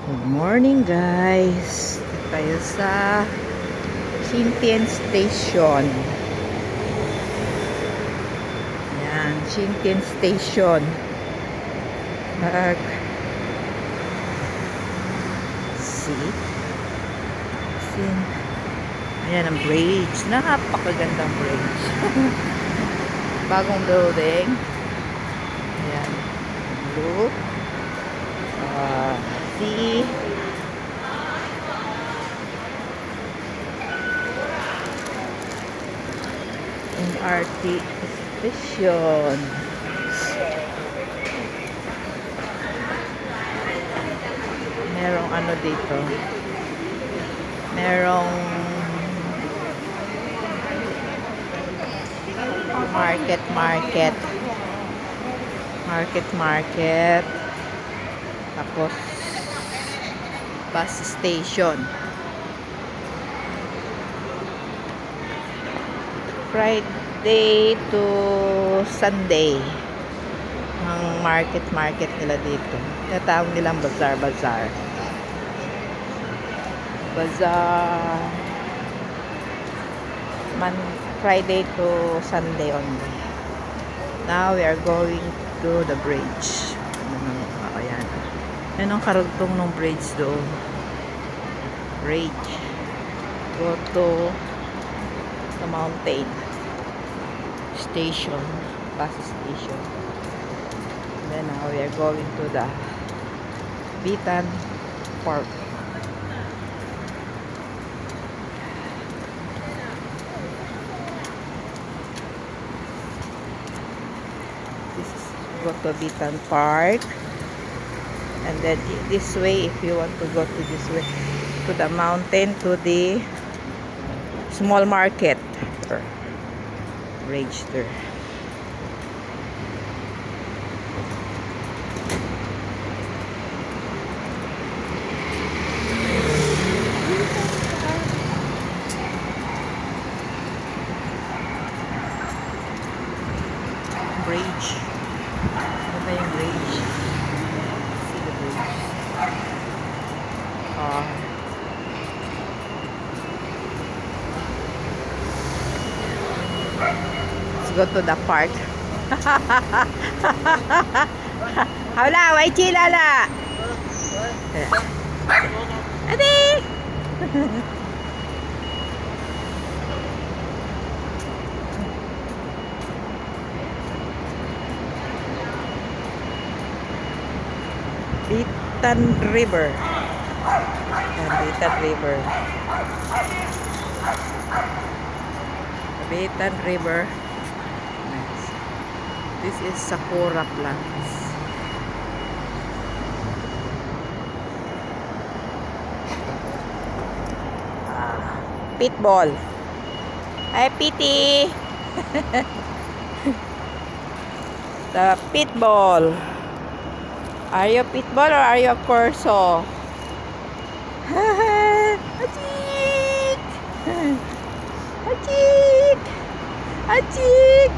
Good morning guys. Dito tayo sa Shintian Station. Ayan, Shintian Station. See? Ayan ang bridge. Napakagandang bridge. Bagong building. Ayan. Blue. See? MRT station. Merong ano dito. Merong market. Tapos bus station. Friday to Sunday ang market nila dito. Natawag nilang bazaar. Friday to Sunday only. Now we are going to the bridge. Ayan. Yan ang karugtong ng bridge doon. Bridge. Go to the mountain station, bus station. And then now we are going to the Bitan Park. This is go to Bitan Park, and then this way, if you want to go to this way, to the mountain, to the small market bridge there. Bridge. Ano ba yung bridge? See the bridge. Let's go to the park. Hala, way chilala. Adi. Bitan River. Bitan River. Nice. This is Sakura plants. Pitbull. Hi, Pitty. The pitbull. Are you pitbull or are you a corso? Achik! Achik! Achik!